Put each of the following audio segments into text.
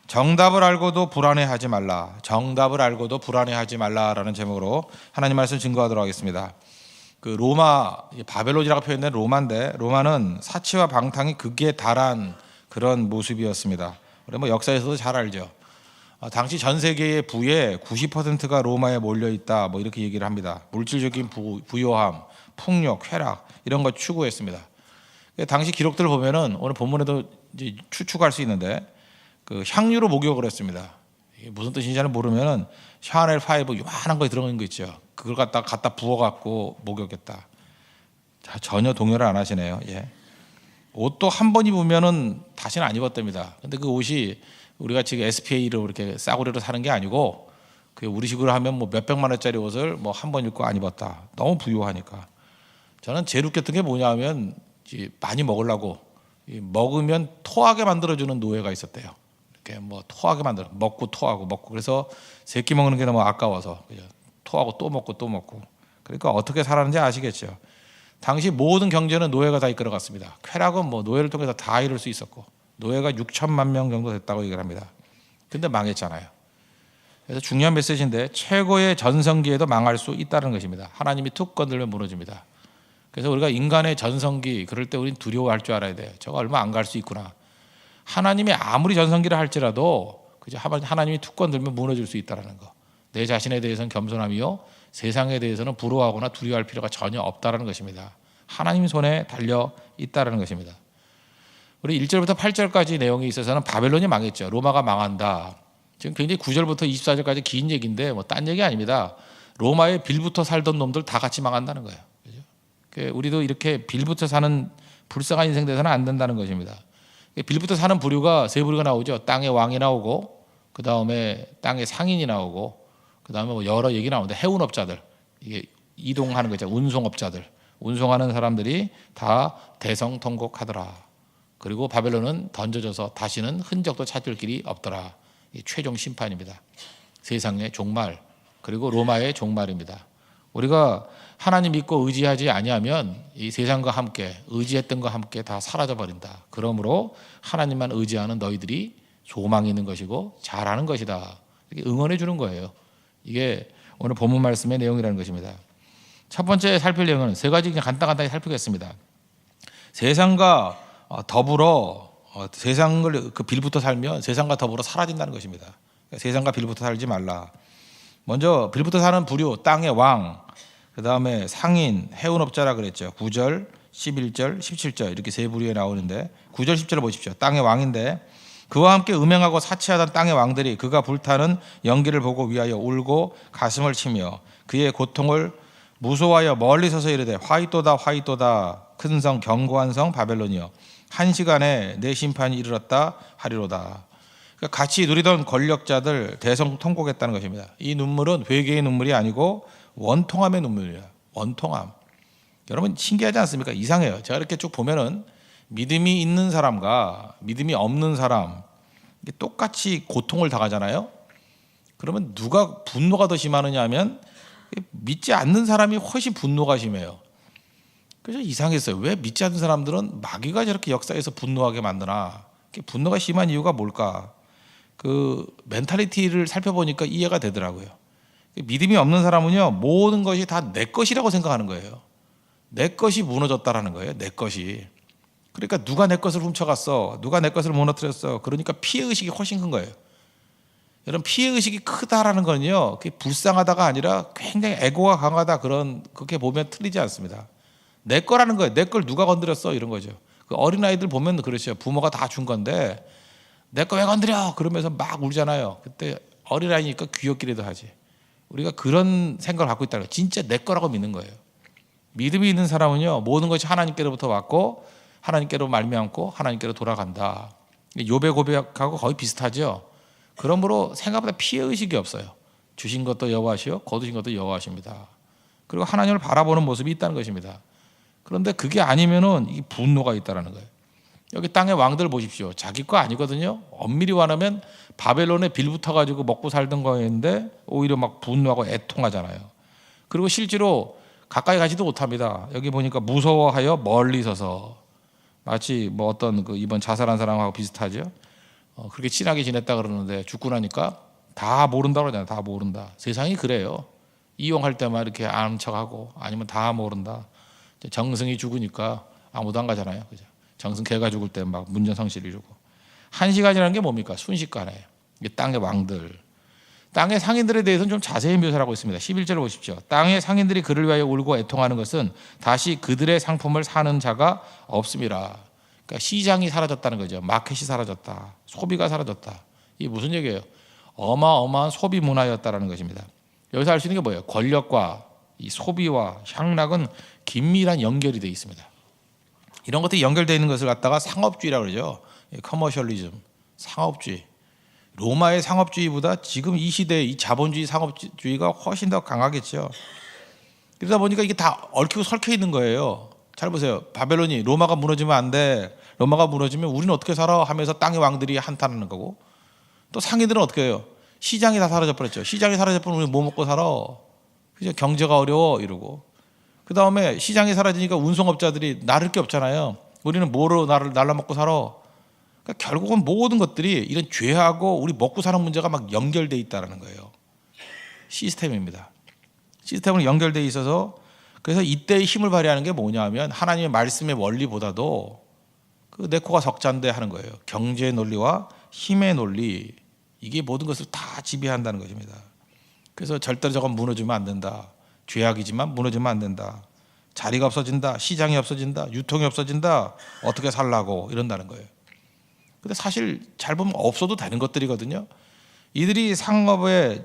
정답을 알고도 불안해하지 말라. 정답을 알고도 불안해하지 말라라는 제목으로 하나님 말씀 증거하도록 하겠습니다. 그 로마, 바벨론이라고 표현된 로마인데, 로마는 사치와 방탕이 극에 달한 그런 모습이었습니다. 우리 뭐 역사에서도 잘 알죠. 당시 전 세계의 부의 90%가 로마에 몰려 있다, 뭐 이렇게 얘기를 합니다. 물질적인 부요함, 풍력, 쾌락 이런 걸 추구했습니다. 당시 기록들을 보면은 오늘 본문에도 이제 추측할 수 있는데, 그 향유로 목욕을 했습니다. 이게 무슨 뜻인지 잘 모르면은 샤넬 5 요만한 거에 들어간 거 있죠. 그걸 갖다 부어갖고 목욕했다. 자, 전혀 동요를 안 하시네요. 예. 옷도 한 번 입으면은 다시는 안 입었답니다. 근데 그 옷이 우리가 지금 SPA로 이렇게 싸구려로 사는 게 아니고, 그 우리식으로 하면 뭐 몇백만 원짜리 옷을 뭐 한 번 입고 안 입었다. 너무 부유하니까. 저는 제일 웃겼던 게 뭐냐면, 많이 먹으려고 먹으면 토하게 만들어주는 노예가 있었대요. 이렇게 뭐 토하게 만들어, 먹고 토하고 먹고. 그래서 세끼 먹는 게 너무 아까워서 토하고 또 먹고 또 먹고. 그러니까 어떻게 살았는지 아시겠죠. 당시 모든 경제는 노예가 다 이끌어갔습니다. 쾌락은 뭐 노예를 통해서 다 이룰 수 있었고, 노예가 6천만 명 정도 됐다고 얘기를 합니다. 근데 망했잖아요. 그래서 중요한 메시지인데, 최고의 전성기에도 망할 수 있다는 것입니다. 하나님이 툭 건들면 무너집니다. 그래서 우리가 인간의 전성기, 그럴 때 우리는 두려워할 줄 알아야 돼요. 저거 얼마 안 갈 수 있구나. 하나님이 아무리 전성기를 할지라도 하나님이 툭 건들면 무너질 수 있다는 거. 내 자신에 대해서는 겸손함이요, 세상에 대해서는 부러워하거나 두려워할 필요가 전혀 없다는 것입니다. 하나님 손에 달려 있다는 것입니다. 우리 1절부터 8절까지 내용에 있어서는 바벨론이 망했죠. 로마가 망한다. 지금 굉장히 9절부터 24절까지 긴 얘기인데 뭐 딴 얘기 아닙니다. 로마에 빌붙어 살던 놈들 다 같이 망한다는 거예요. 그죠? 우리도 이렇게 빌붙어 사는 불쌍한 인생 돼서는 안 된다는 것입니다. 빌붙어 사는 부류가 세 부류가 나오죠. 땅의 왕이 나오고, 그 다음에 땅의 상인이 나오고, 그 다음에 뭐 여러 얘기 나오는데, 해운업자들, 이게 이동하는 거죠. 운송업자들, 운송하는 사람들이 다 대성통곡하더라. 그리고 바벨론은 던져져서 다시는 흔적도 찾을 길이 없더라. 이 최종 심판입니다. 세상의 종말, 그리고 로마의 종말입니다. 우리가 하나님 믿고 의지하지 아니하면 이 세상과 함께, 의지했던 것과 함께 다 사라져 버린다. 그러므로 하나님만 의지하는 너희들이 소망이 있는 것이고 잘하는 것이다. 이렇게 응원해 주는 거예요. 이게 오늘 본문 말씀의 내용이라는 것입니다. 첫 번째 살필 내용은 세 가지 그냥 간단하게 살피겠습니다. 세상과 더불어, 세상을 그 빌부터 살면 세상과 더불어 사라진다는 것입니다. 세상과 빌부터 살지 말라. 먼저 빌부터 사는 부류, 땅의 왕, 그 다음에 상인, 해운업자라 그랬죠. 9절, 11절, 17절 이렇게 세 부류에 나오는데, 9절, 10절을 보십시오. 땅의 왕인데, 그와 함께 음행하고 사치하던 땅의 왕들이 그가 불타는 연기를 보고 위하여 울고 가슴을 치며 그의 고통을 무서워하여 멀리 서서 이르되, 화이또다 화이또다 큰 성 견고한 성 바벨론이여, 한 시간에 내 심판이 이르렀다 하리로다. 그러니까 같이 누리던 권력자들 대성통곡했다는 것입니다. 이 눈물은 회개의 눈물이 아니고 원통함의 눈물이에요. 원통함. 여러분 신기하지 않습니까? 이상해요. 제가 이렇게 쭉 보면은 믿음이 있는 사람과 믿음이 없는 사람 똑같이 고통을 당하잖아요. 그러면 누가 분노가 더 심하느냐 하면 믿지 않는 사람이 훨씬 분노가 심해요. 그래서 이상했어요. 왜 믿지 않는 사람들은 마귀가 저렇게 역사에서 분노하게 만드나? 분노가 심한 이유가 뭘까? 그 멘탈리티를 살펴보니까 이해가 되더라고요. 믿음이 없는 사람은요, 모든 것이 다 내 것이라고 생각하는 거예요. 내 것이 무너졌다라는 거예요. 내 것이. 그러니까 누가 내 것을 훔쳐갔어, 누가 내 것을 무너뜨렸어. 그러니까 피해의식이 훨씬 큰 거예요. 여러분, 피해의식이 크다라는 건요, 그게 불쌍하다가 아니라 굉장히 에고가 강하다, 그렇게 보면 틀리지 않습니다. 내 거라는 거예요. 내 걸 누가 건드렸어, 이런 거죠. 그 어린아이들 보면 그렇죠. 부모가 다 준 건데 내 거 왜 건드려? 그러면서 막 울잖아요. 그때 어린아이니까 귀엽기라도 하지. 우리가 그런 생각을 갖고 있다는 거예요. 진짜 내 거라고 믿는 거예요. 믿음이 있는 사람은요, 모든 것이 하나님께로부터 왔고 하나님께로 말미암고 하나님께로 돌아간다. 욥의 고백하고 거의 비슷하죠. 그러므로 생각보다 피해의식이 없어요. 주신 것도 여호와시요 거두신 것도 여호와십니다. 그리고 하나님을 바라보는 모습이 있다는 것입니다. 그런데 그게 아니면은 이 분노가 있다는 거예요. 여기 땅의 왕들 보십시오. 자기 거 아니거든요. 엄밀히 말하면 바벨론에 빌붙어가지고 먹고 살던 거였는데 오히려 막 분노하고 애통하잖아요. 그리고 실제로 가까이 가지도 못합니다. 여기 보니까 무서워하여 멀리 서서, 마치 뭐 어떤 그 이번 자살한 사람하고 비슷하죠. 그렇게 친하게 지냈다 그러는데 죽고 나니까 다 모른다 그러잖아요. 다 모른다. 세상이 그래요. 이용할 때만 이렇게 아는 척하고 아니면 다 모른다. 정승이 죽으니까 아무도 안 가잖아요. 그죠? 정승 개가 죽을 때 막 문전성시를 이루고. 한시간이라는 게 뭡니까? 순식간에. 이게 땅의 왕들. 땅의 상인들에 대해서는 좀 자세히 묘사를 하고 있습니다. 11절 보십시오. 땅의 상인들이 그를 위하여 울고 애통하는 것은 다시 그들의 상품을 사는 자가 없음이라. 그러니까 시장이 사라졌다는 거죠. 마켓이 사라졌다. 소비가 사라졌다. 이게 무슨 얘기예요? 어마어마한 소비 문화였다라는 것입니다. 여기서 알 수 있는 게 뭐예요? 권력과 이 소비와 향락은 긴밀한 연결이 되어 있습니다. 이런 것들이 연결되어 있는 것을 갖다가 상업주의라고 그러죠. 커머셜리즘, 상업주의. 로마의 상업주의보다 지금 이 시대의 이 자본주의 상업주의가 훨씬 더 강하겠죠. 그러다 보니까 이게 다 얽히고 설켜 있는 거예요. 잘 보세요. 바벨론이 로마가 무너지면 안 돼. 로마가 무너지면 우리는 어떻게 살아? 하면서 땅의 왕들이 한탄하는 거고, 또 상인들은 어떻게 해요? 시장이 다 사라져 버렸죠. 시장이 사라져 버리면 우리 뭐 먹고 살아? 그죠? 경제가 어려워 이러고. 그 다음에 시장이 사라지니까 운송업자들이 나를 게 없잖아요. 우리는 뭐로 날라 먹고 살아? 그러니까 결국은 모든 것들이 이런 죄하고 우리 먹고 사는 문제가 막 연결돼 있다는 거예요. 시스템입니다. 시스템으로 연결돼 있어서, 그래서 이때의 힘을 발휘하는 게 뭐냐면 하나님의 말씀의 원리보다도 그 내 코가 적잔데 하는 거예요. 경제의 논리와 힘의 논리, 이게 모든 것을 다 지배한다는 것입니다. 그래서 절대로 저건 무너지면 안 된다. 죄악이지만 무너지면 안 된다. 자리가 없어진다. 시장이 없어진다. 유통이 없어진다. 어떻게 살라고 이런다는 거예요. 근데 사실 잘 보면 없어도 되는 것들이거든요. 이들이 상업에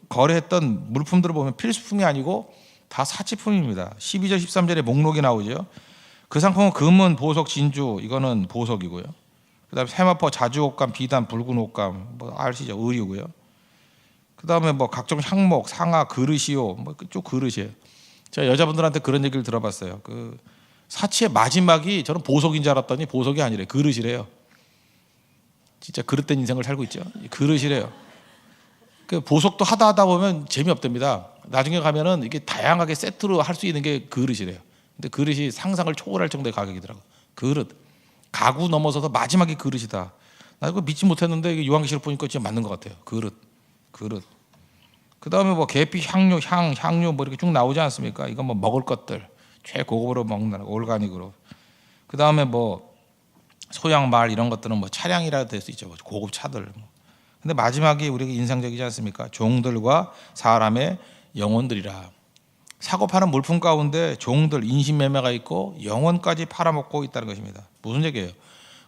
거래했던 물품들을 보면 필수품이 아니고 다 사치품입니다. 12절 13절에 목록이 나오죠. 그 상품은 금은, 보석, 진주, 이거는 보석이고요. 그다음에 세마포, 자주옷감, 비단, 붉은 옷감, 뭐 아시죠? 의류고요. 그다음에 뭐 각종 향목, 상아, 그릇이요, 뭐 쭉 그릇이에요. 제가 여자분들한테 그런 얘기를 들어봤어요. 그 사치의 마지막이 저는 보석인 줄 알았더니 보석이 아니래요. 그릇이래요. 진짜 그릇된 인생을 살고 있죠. 그릇이래요. 그 보석도 하다 보면 재미없답니다. 나중에 가면은 이게 다양하게 세트로 할 수 있는 게 그릇이래요. 근데 그릇이 상상을 초월할 정도의 가격이더라고. 그릇. 가구 넘어서서 마지막이 그릇이다. 나 이거 믿지 못했는데 이게 요한계시록 보니까 진짜 맞는 것 같아요. 그릇. 그 다음에 뭐 계피, 향료, 향료 뭐 이렇게 쭉 나오지 않습니까? 이건 뭐 먹을 것들 최고급으로 먹는 올가닉으로. 그 다음에 뭐 소양 말 이런 것들은 뭐 차량이라도 될 수 있죠. 뭐 고급 차들. 근데 마지막이 우리에게 인상적이지 않습니까? 종들과 사람의 영혼들이라. 사고 파는 물품 가운데 종들, 인신매매가 있고 영혼까지 팔아먹고 있다는 것입니다. 무슨 얘기예요?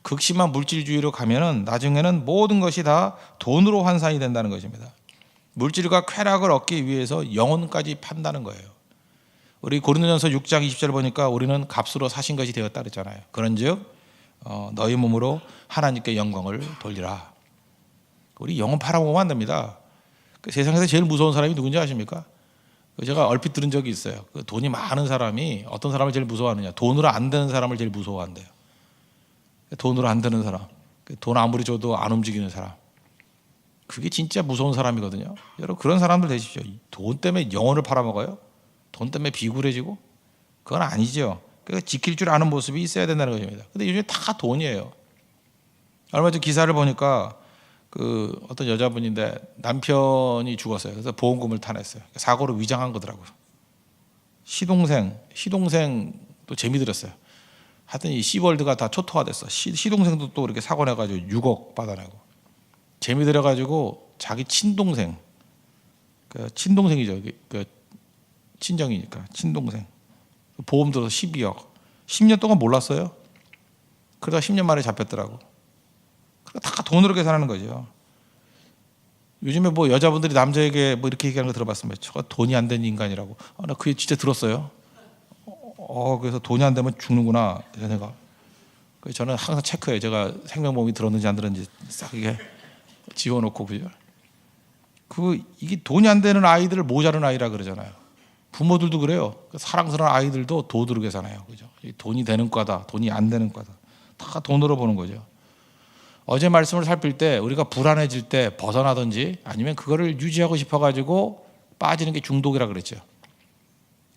극심한 물질주의로 가면은 나중에는 모든 것이 다 돈으로 환산이 된다는 것입니다. 물질과 쾌락을 얻기 위해서 영혼까지 판다는 거예요. 우리 고린도전서 6장 20절 보니까 우리는 값으로 사신 것이 되었다 그랬잖아요. 그런즉 너희 몸으로 하나님께 영광을 돌리라. 우리 영혼 팔아먹으면 안 됩니다. 세상에서 제일 무서운 사람이 누군지 아십니까? 제가 얼핏 들은 적이 있어요. 돈이 많은 사람이 어떤 사람을 제일 무서워하느냐? 돈으로 안 되는 사람을 제일 무서워한대요. 돈으로 안 되는 사람, 돈 아무리 줘도 안 움직이는 사람, 그게 진짜 무서운 사람이거든요. 여러분 그런 사람들 되십시오. 돈 때문에 영혼을 팔아먹어요? 돈 때문에 비굴해지고? 그건 아니죠. 그러니까 지킬 줄 아는 모습이 있어야 된다는 것입니다. 근데 요즘에 다 돈이에요. 얼마 전 기사를 보니까 그 어떤 여자분인데 남편이 죽었어요. 그래서 보험금을 타냈어요. 사고로 위장한 거더라고요. 시동생도 재미 들었어요. 하여튼 이 시월드가 다 초토화됐어. 시동생도 또 이렇게 사고 내가지고 6억 받아내고. 재미 들어가지고 자기 친동생, 그 친동생이죠. 그 친정이니까 친동생. 보험 들어서 12억. 10년 동안 몰랐어요. 그러다 10년 만에 잡혔더라고. 다 돈으로 계산하는 거죠. 요즘에 뭐 여자분들이 남자에게 뭐 이렇게 얘기하는 거 들어봤으면 저거 돈이 안 된 인간이라고. 나 그게 진짜 들었어요. 그래서 돈이 안 되면 죽는구나. 내가. 그래서 저는 항상 체크해요. 제가 생명보험이 들었는지 안 들었는지 싹 이게 지워놓고 그죠. 이게 돈이 안 되는 아이들을 모자른 아이라 그러잖아요. 부모들도 그래요. 사랑스러운 아이들도 돈으로 계산해요. 그죠. 돈이 되는 과다, 돈이 안 되는 과다. 다 돈으로 보는 거죠. 어제 말씀을 살필 때 우리가 불안해질 때 벗어나든지 아니면 그거를 유지하고 싶어가지고 빠지는 게 중독이라 그랬죠.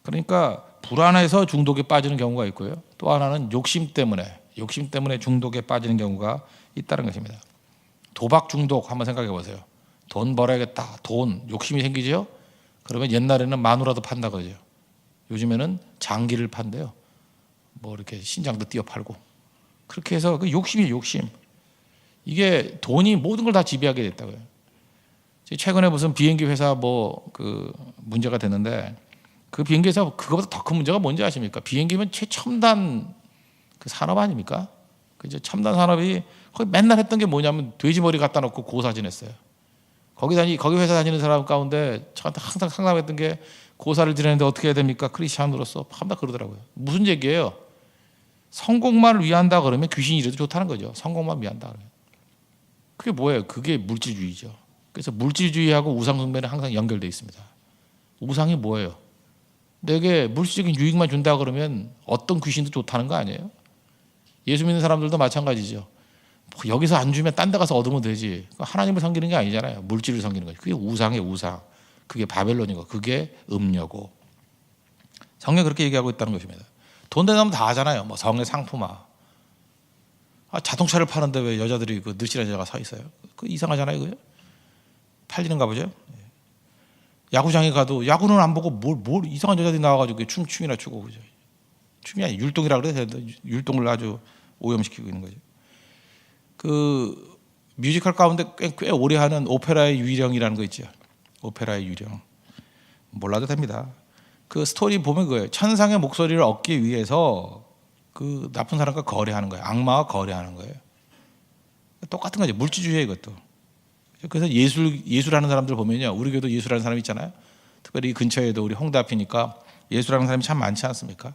그러니까 불안해서 중독에 빠지는 경우가 있고요. 또 하나는 욕심 때문에 중독에 빠지는 경우가 있다는 것입니다. 도박 중독 한번 생각해 보세요. 돈 벌어야겠다. 돈 욕심이 생기죠. 그러면 옛날에는 마누라도 판다 그러죠. 요즘에는 장기를 판대요. 뭐 이렇게 신장도 띄어 팔고. 그렇게 해서 그 욕심이 욕심. 이게 돈이 모든 걸 다 지배하게 됐다고요. 최근에 무슨 비행기 회사 뭐 그 문제가 됐는데 그 비행기 회사 그거보다 더 큰 문제가 뭔지 아십니까? 비행기면 최첨단 그 산업 아닙니까? 그죠? 첨단 산업이 거기 맨날 했던 게 뭐냐면 돼지머리 갖다 놓고 고사진 했어요. 거기 회사 다니는 사람 가운데 저한테 항상 상담했던 게 고사를 지내는데 어떻게 해야 됩니까? 크리스찬으로서 한다 그러더라고요. 무슨 얘기예요? 성공만을 위한다 그러면 귀신이 이래도 좋다는 거죠. 성공만 위한다 그러면. 그게 뭐예요? 그게 물질주의죠. 그래서 물질주의하고 우상숭배는 항상 연결되어 있습니다. 우상이 뭐예요? 내게 물질적인 유익만 준다 그러면 어떤 귀신도 좋다는 거 아니에요? 예수 믿는 사람들도 마찬가지죠. 뭐 여기서 안 주면 딴 데 가서 얻으면 되지. 하나님을 섬기는 게 아니잖아요. 물질을 섬기는 거죠. 그게 우상이에요, 우상. 그게 바벨론이고 그게 음료고. 성경이 그렇게 얘기하고 있다는 것입니다. 돈 되면 다 하잖아요. 뭐 성의 상품화. 자동차를 파는데 왜 여자들이 그 느실한 여자가 서 있어요? 그 이상하잖아요, 그죠? 팔리는가 보죠. 야구장에 가도 야구는 안 보고 뭘 이상한 여자들이 나와가지고 춤이나 추고 그죠? 춤이 아니 율동이라 그래야 되는데 율동을 아주 오염시키고 있는 거죠. 그 뮤지컬 가운데 꽤 오래 하는 오페라의 유령이라는 거 있죠. 오페라의 유령 몰라도 됩니다. 그 스토리 보면 그거예요. 천상의 목소리를 얻기 위해서 그 나쁜 사람과 거래하는 거예요. 악마와 거래하는 거예요. 똑같은 거죠. 물질주의예요, 이것도. 그래서 예술하는 사람들 보면요, 우리 교도 예술하는 사람 있잖아요. 특별히 이 근처에도 우리 홍대 앞이니까 예술하는 사람이 참 많지 않습니까?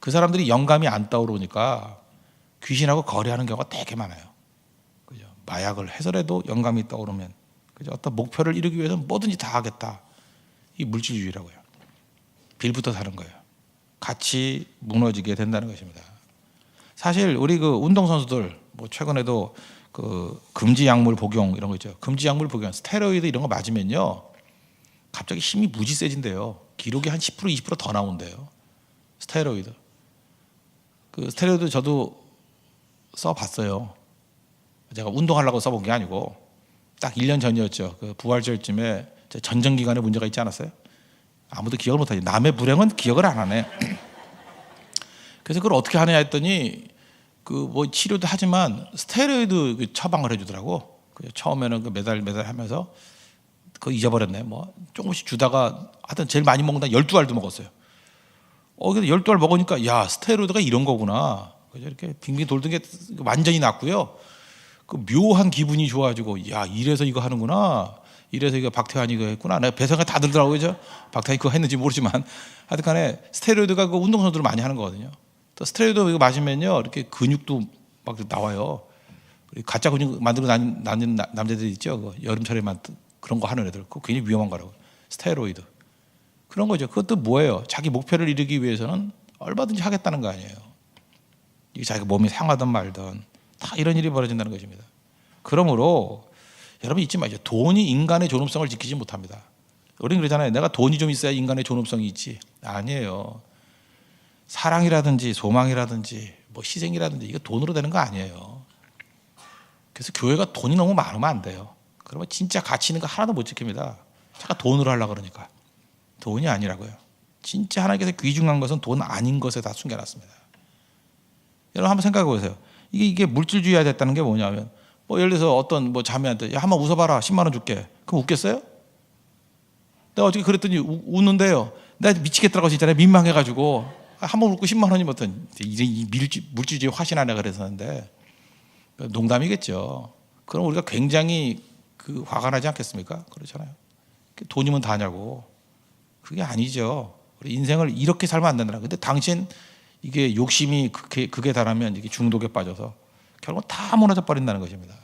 그 사람들이 영감이 안 떠오르니까 귀신하고 거래하는 경우가 되게 많아요. 그죠? 마약을 해서라도 영감이 떠오르면, 그죠? 어떤 목표를 이루기 위해서는 뭐든지 다 하겠다. 이 물질주의라고요. 빌부터 사는 거예요. 같이 무너지게 된다는 것입니다. 사실 우리 그 운동선수들 뭐 최근에도 그 금지 약물 복용 이런 거 있죠. 금지 약물 복용, 스테로이드 이런 거 맞으면요, 갑자기 힘이 무지 세진대요. 기록이 한 10% 20% 더 나온대요. 스테로이드. 그 스테로이드 저도 써봤어요. 제가 운동하려고 써본 게 아니고 딱 1년 전이었죠. 그 부활절쯤에 전정기간에 문제가 있지 않았어요? 아무도 기억을 못하지. 남의 불행은 기억을 안 하네. 그래서 그걸 어떻게 하느냐 했더니 그 뭐 치료도 하지만 스테로이드 처방을 해주더라고. 처음에는 그 매달 하면서 그거 잊어버렸네. 뭐 조금씩 주다가 하여튼 제일 많이 먹는다 12알도 먹었어요. 근데 12알 먹으니까 야, 스테로이드가 이런 거구나. 그죠? 이렇게 빙빙 돌던 게 완전히 낫고요. 그 묘한 기분이 좋아가지고 야, 이래서 이거 하는구나. 이래서 이거 박태환이 이거 했구나. 내가 배송에 다 들더라고요. 그죠? 박태환이 그거 했는지 모르지만 하여튼 간에 스테로이드가 그 운동선수들 많이 하는 거거든요. 또 스테로이드 이거 마시면요, 이렇게 근육도 막 나와요. 가짜 근육 만들고 다니는 남자들 있죠. 그 여름철에만 그런 거 하는 애들. 그거 굉장히 위험한 거라고. 스테로이드. 그런 거죠. 그것도 뭐예요? 자기 목표를 이루기 위해서는 얼마든지 하겠다는 거 아니에요. 이게 자기가 몸이 상하든 말든 다 이런 일이 벌어진다는 것입니다. 그러므로 여러분 잊지 마시죠. 돈이 인간의 존엄성을 지키지 못합니다. 우리는 그러잖아요. 내가 돈이 좀 있어야 인간의 존엄성이 있지. 아니에요. 사랑이라든지 소망이라든지 뭐 희생이라든지 이거 돈으로 되는 거 아니에요. 그래서 교회가 돈이 너무 많으면 안 돼요. 그러면 진짜 가치 있는 거 하나도 못 지킵니다. 제가 돈으로 하려고 그러니까. 돈이 아니라고요. 진짜 하나님께서 귀중한 것은 돈 아닌 것에 다 숨겨놨습니다. 여러분 한번 생각해 보세요. 이게 물질주의가 됐다는 게 뭐냐면, 뭐 예를 들어서 어떤 뭐 자매한테 야, 한번 웃어봐라, 10만 원 줄게. 그럼 웃겠어요? 내가 어저께 그랬더니 웃는데요. 내가 미치겠더라고 진짜. 내가 민망해가지고 한번 웃고 10만 원이면 어떤 이 물질주의 화신하네 그랬었는데 농담이겠죠. 그럼 우리가 굉장히 그 화가 나지 않겠습니까? 그렇잖아요. 돈이면 다냐고. 그게 아니죠. 우리 인생을 이렇게 살면 안 된다. 근데 당신 이게 욕심이 극에 달하면 이게 중독에 빠져서 결국 다 무너져 버린다는 것입니다.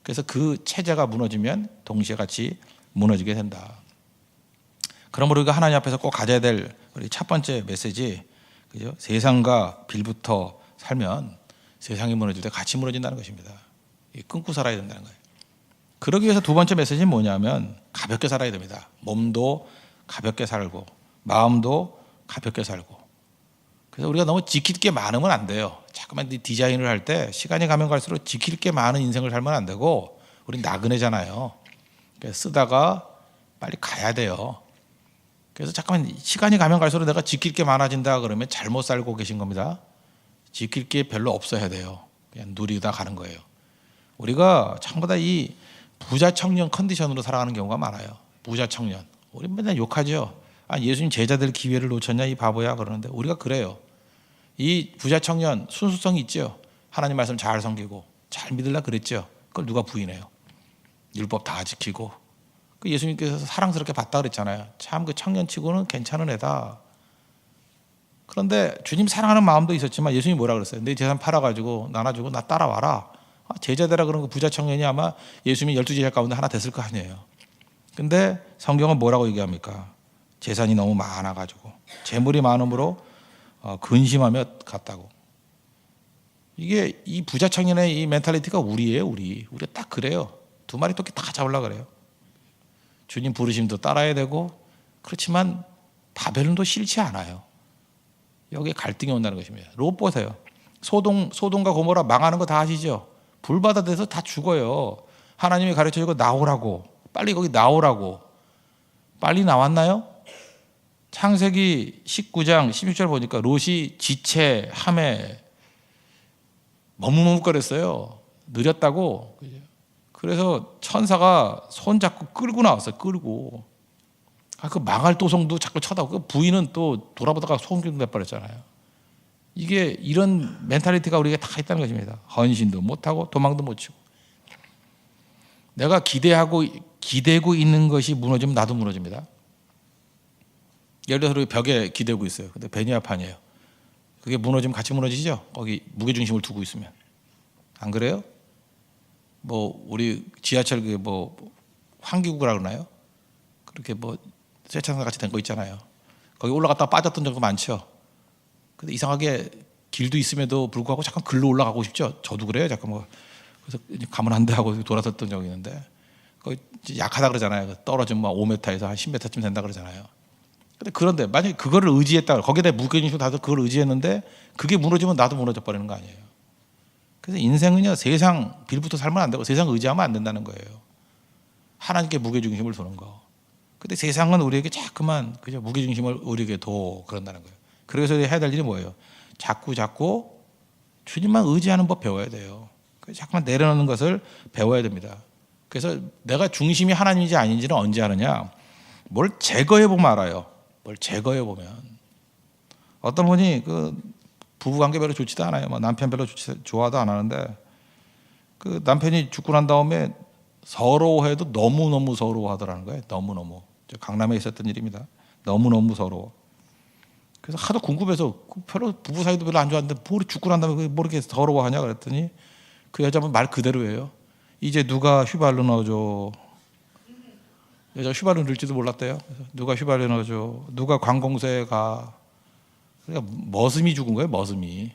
그래서 그 체제가 무너지면 동시에 같이 무너지게 된다. 그러므로 우리가 하나님 앞에서 꼭 가져야 될 우리 첫 번째 메시지, 그죠? 세상과 빌부터 살면 세상이 무너질 때 같이 무너진다는 것입니다. 끊고 살아야 된다는 거예요. 그러기 위해서 두 번째 메시지는 뭐냐면 가볍게 살아야 됩니다. 몸도 가볍게 살고 마음도 가볍게 살고. 그래서 우리가 너무 지킬 게 많으면 안 돼요. 자꾸만 디자인을 할 때 시간이 가면 갈수록 지킬 게 많은 인생을 살면 안 되고 우린 나그네잖아요. 그래서 쓰다가 빨리 가야 돼요. 그래서 잠깐만 시간이 가면 갈수록 내가 지킬 게 많아진다 그러면 잘못 살고 계신 겁니다. 지킬 게 별로 없어야 돼요. 그냥 누리다 가는 거예요. 우리가 전부 다 이 부자 청년 컨디션으로 살아가는 경우가 많아요. 부자 청년. 우리 맨날 욕하죠. 아, 예수님 제자들 기회를 놓쳤냐 이 바보야 그러는데 우리가 그래요. 이 부자 청년 순수성이 있죠. 하나님 말씀 잘 섬기고 잘 믿으려 그랬죠. 그걸 누가 부인해요. 율법 다 지키고 그 예수님께서 사랑스럽게 봤다 그랬잖아요. 참 그 청년치고는 괜찮은 애다. 그런데 주님 사랑하는 마음도 있었지만 예수님이 뭐라 그랬어요? 내 재산 팔아가지고 나눠주고 나 따라와라. 제자들아 그런 그 부자 청년이 아마 예수님이 12제자 가운데 하나 됐을 거 아니에요. 근데 성경은 뭐라고 얘기합니까? 재산이 너무 많아가지고 재물이 많음으로 근심하며 갔다고. 이게 이 부자 청년의 이 멘탈리티가 우리예요. 우리가 딱 그래요. 두 마리 토끼 다 잡으려고 그래요. 주님 부르심도 따라야 되고 그렇지만 바벨론도 싫지 않아요. 여기에 갈등이 온다는 것입니다. 롯 보세요. 소돔과 고모라 망하는 거 다 아시죠? 불바다 돼서 다 죽어요. 하나님이 가르쳐주고 나오라고. 빨리 거기 나오라고. 빨리 나왔나요? 창세기 19장 16절 보니까 롯이 지체함에 머뭇머뭇거렸어요. 느렸다고. 그래서 천사가 손 잡고 끌고 나왔어요. 끌고. 그 망할 도성도 자꾸 쳐다보고 부인은 또 돌아보다가 소금기도 내버렸잖아요. 이게 이런 멘탈리티가 우리에게 다 있다는 것입니다. 헌신도 못하고 도망도 못 치고. 내가 기대고 있는 것이 무너지면 나도 무너집니다. 예를 들어서 벽에 기대고 있어요. 근데 베니아판이에요. 그게 무너지면 같이 무너지죠. 거기 무게중심을 두고 있으면. 안 그래요? 뭐 우리 지하철 그게 뭐 환기구라 그러나요? 그렇게 뭐 쇠창살 같이 된 거 있잖아요. 거기 올라갔다가 빠졌던 적도 많죠. 근데 이상하게 길도 있음에도 불구하고 잠깐 글로 올라가고 싶죠. 저도 그래요. 잠깐 뭐 그래서 가면 안 돼 하고 돌아섰던 적이 있는데 거기 약하다 그러잖아요. 떨어지면 막 5m에서 한 10m쯤 된다 그러잖아요. 그런데 만약에 그거를 의지했다, 거기에 무게중심 다들 그걸 의지했는데 그게 무너지면 나도 무너져 버리는 거 아니에요. 그래서 인생은요 세상 빌부터 살면 안 되고 세상 의지하면 안 된다는 거예요. 하나님께 무게중심을 두는 거. 근데 세상은 우리에게 자꾸만 그죠 무게중심을 우리에게 둬 그런다는 거예요. 그래서 해야 될 일이 뭐예요? 자꾸 주님만 의지하는 법 배워야 돼요. 자꾸만 내려놓는 것을 배워야 됩니다. 그래서 내가 중심이 하나님인지 아닌지는 언제 아느냐? 뭘 제거해 보면 알아요. 뭘 제거해 보면 어떤 분이 그 부부관계 별로 좋지도 않아요. 뭐 남편 별로 좋아도 안 하는데 그 남편이 죽고 난 다음에 서러워해도 너무너무 서러워하더라는 거예요. 너무너무. 강남에 있었던 일입니다. 너무너무 서러워. 그래서 하도 궁금해서 별로 부부 사이도 별로 안 좋았는데 뭐 죽고 난 다음에 뭐 이렇게 서러워하냐 그랬더니 그 여자분 말 그대로예요. 이제 누가 휘발유 넣어줘. 여자 휘발유 넣을지도 몰랐대요. 그래서 누가 휘발유 넣어줘. 누가 관공서에 가. 그러니까 머슴이 죽은 거예요. 머슴이.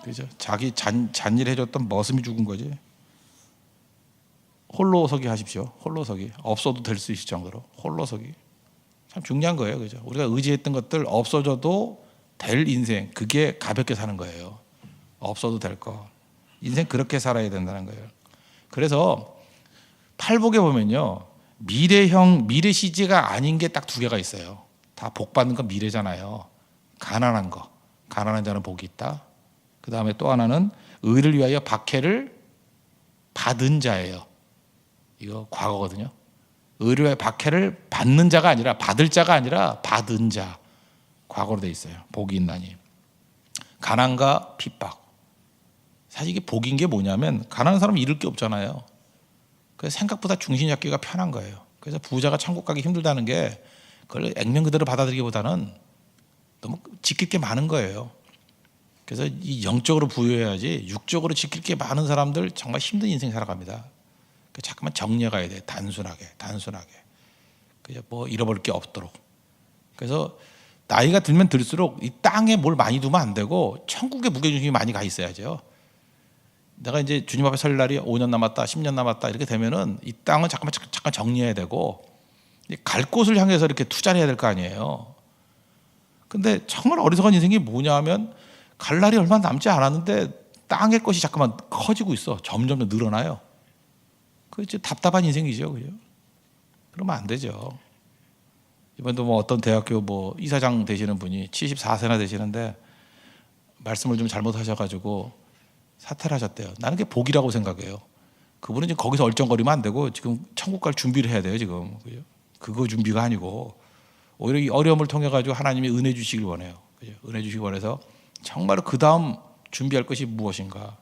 그죠? 자기 잔일 해줬던 머슴이 죽은 거지. 홀로서기 하십시오. 홀로서기. 없어도 될 수 있을 정도로 홀로서기. 참 중요한 거예요. 그죠? 우리가 의지했던 것들 없어져도 될 인생. 그게 가볍게 사는 거예요. 없어도 될 거. 인생 그렇게 살아야 된다는 거예요. 그래서 팔복에 보면요. 미래 시제가 아닌 게 딱 두 개가 있어요. 다 복 받는 건 미래잖아요. 가난한 거. 가난한 자는 복이 있다. 그 다음에 또 하나는 의를 위하여 박해를 받은 자예요. 이거 과거거든요. 의를 위하여 박해를 받는 자가 아니라 받을 자가 아니라 받은 자. 과거로 돼 있어요. 복이 있나니. 가난과 핍박. 사실 이게 복인 게 뭐냐면 가난한 사람은 잃을 게 없잖아요. 그래서 생각보다 중심 잡기가 편한 거예요. 그래서 부자가 천국 가기 힘들다는 게 그걸 액면 그대로 받아들이기보다는 너무 지킬 게 많은 거예요. 그래서 이 영적으로 부여해야지 육적으로 지킬 게 많은 사람들 정말 힘든 인생 살아갑니다. 자꾸만 정리해 가야 돼. 단순하게. 그냥 뭐 잃어버릴 게 없도록. 그래서 나이가 들면 들수록 이 땅에 뭘 많이 두면 안 되고 천국에 무게중심이 많이 가 있어야죠. 내가 이제 주님 앞에 설 날이 5년 남았다, 10년 남았다 이렇게 되면은 이 땅은 잠깐 정리해야 되고 갈 곳을 향해서 이렇게 투자를 해야 될 거 아니에요. 근데 정말 어리석은 인생이 뭐냐면 갈 날이 얼마 남지 않았는데 땅의 것이 잠깐만 커지고 있어. 점점 늘어나요. 그 답답한 인생이죠, 그죠? 그러면 안 되죠. 이번도 뭐 어떤 대학교 뭐 이사장 되시는 분이 74세나 되시는데 말씀을 좀 잘못하셔가지고 사퇴를 하셨대요. 나는 그게 복이라고 생각해요. 그분은 지금 거기서 얼쩡거리면 안 되고 지금 천국 갈 준비를 해야 돼요, 지금. 그죠? 그거 준비가 아니고 오히려 이 어려움을 통해 가지고 하나님이 은혜 주시길 원해요. 그죠? 은혜 주시길 원해서 정말 그 다음 준비할 것이 무엇인가.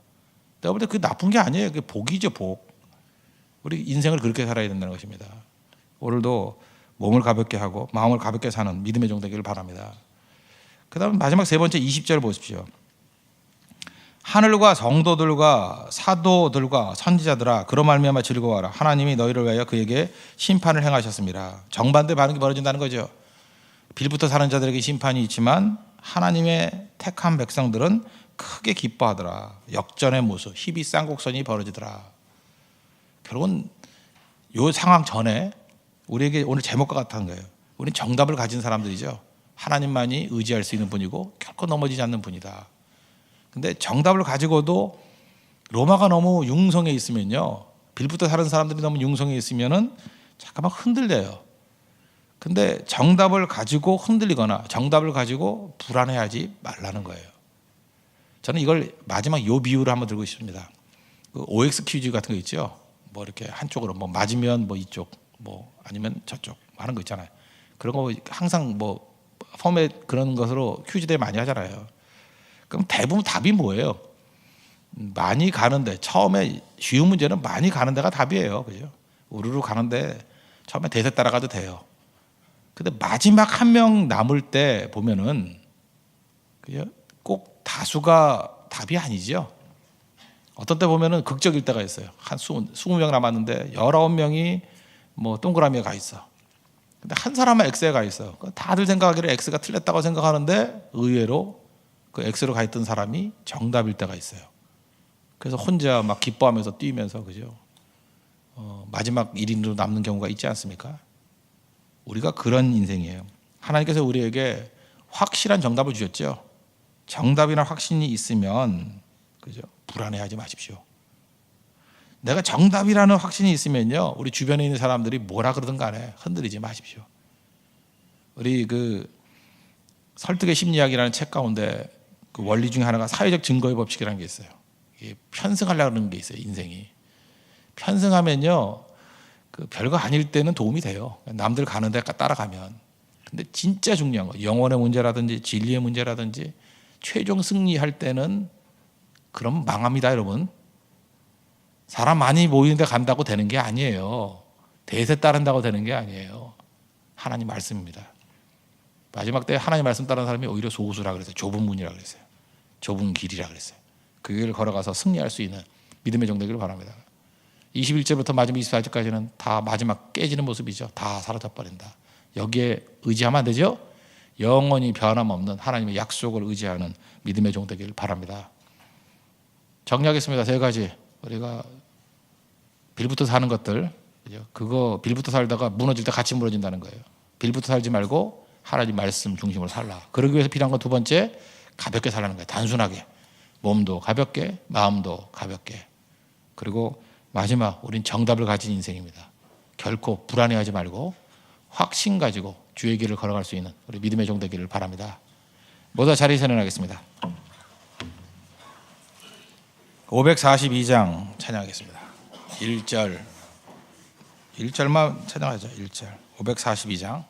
내가 볼 때 그게 나쁜 게 아니에요. 그게 복이죠, 복. 우리 인생을 그렇게 살아야 된다는 것입니다. 오늘도 몸을 가볍게 하고 마음을 가볍게 사는 믿음의 종 되기를 바랍니다. 그 다음 마지막 세 번째 20절 보십시오. 하늘과 성도들과 사도들과 선지자들아 그로 말미암아 즐거워하라. 하나님이 너희를 위하여 그에게 심판을 행하셨습니다. 정반대 반응이 벌어진다는 거죠. 빌부터 사는 자들에게 심판이 있지만 하나님의 택한 백성들은 크게 기뻐하더라. 역전의 모습, 희비 쌍곡선이 벌어지더라. 결국은 이 상황 전에 우리에게 오늘 제목과 같은 거예요. 우리는 정답을 가진 사람들이죠. 하나님만이 의지할 수 있는 분이고 결코 넘어지지 않는 분이다. 근데 정답을 가지고도 로마가 너무 융성해 있으면요, 빌부터 사는 사람들이 너무 융성해 있으면은 잠깐만 흔들려요. 근데 정답을 가지고 흔들리거나 정답을 가지고 불안해하지 말라는 거예요. 저는 이걸 마지막 요 비유를 한번 들고 싶습니다. 그 OX 퀴즈 같은 거 있죠. 뭐 이렇게 한쪽으로 뭐 맞으면 뭐 이쪽, 뭐 아니면 저쪽 하는 거 있잖아요. 그런 거 항상 뭐 포맷 그런 것으로 퀴즈 대회 많이 하잖아요. 그럼 대부분 답이 뭐예요? 많이 가는데, 처음에 쉬운 문제는 많이 가는 데가 답이에요. 그죠? 우르르 가는데 처음에 대세 따라가도 돼요. 근데 마지막 한 명 남을 때 보면은 그죠? 꼭 다수가 답이 아니죠. 어떤 때 보면은 극적일 때가 있어요. 한 20명 남았는데 19명이 뭐 동그라미에 가 있어. 근데 한 사람은 X에 가 있어. 다들 생각하기를 X가 틀렸다고 생각하는데 의외로 그 X로 가 있던 사람이 정답일 때가 있어요. 그래서 혼자 막 기뻐하면서 뛰면서, 그죠? 마지막 1인으로 남는 경우가 있지 않습니까? 우리가 그런 인생이에요. 하나님께서 우리에게 확실한 정답을 주셨죠. 정답이나 확신이 있으면, 그죠? 불안해하지 마십시오. 내가 정답이라는 확신이 있으면요, 우리 주변에 있는 사람들이 뭐라 그러든 간에 흔들리지 마십시오. 우리 그 설득의 심리학이라는 책 가운데 그 원리 중에 하나가 사회적 증거의 법칙이라는 게 있어요. 이게 편승하려는 게 있어요, 인생이. 편승하면요, 그 별거 아닐 때는 도움이 돼요. 남들 가는 데 따라가면. 근데 진짜 중요한 거, 영혼의 문제라든지 진리의 문제라든지 최종 승리할 때는 그럼 망합니다, 여러분. 사람 많이 모이는 데 간다고 되는 게 아니에요. 대세 따른다고 되는 게 아니에요. 하나님 말씀입니다. 마지막 때 하나님 말씀 따르는 사람이 오히려 소수라 그랬어요. 좁은 문이라 그랬어요. 좁은 길이라 그랬어요. 그 길을 걸어가서 승리할 수 있는 믿음의 종 되기를 바랍니다. 21절부터 마지막 24절까지는 다 마지막 깨지는 모습이죠. 다 사라져버린다. 여기에 의지하면 안 되죠. 영원히 변함없는 하나님의 약속을 의지하는 믿음의 종 되기를 바랍니다. 정리하겠습니다. 세 가지. 우리가 빌부터 사는 것들, 그거 빌부터 살다가 무너질 때 같이 무너진다는 거예요. 빌부터 살지 말고 하나님 말씀 중심으로 살라. 그러기 위해서 필요한 건 두 번째, 가볍게 살라는 거예요. 단순하게. 몸도 가볍게, 마음도 가볍게. 그리고 마지막, 우린 정답을 가진 인생입니다. 결코 불안해하지 말고 확신 가지고 주의 길을 걸어갈 수 있는 우리 믿음의 종 되기를 바랍니다. 모두 자리에 선언하겠습니다. 542장 찬양하겠습니다. 1절만 찬양하죠. 1절. 542장.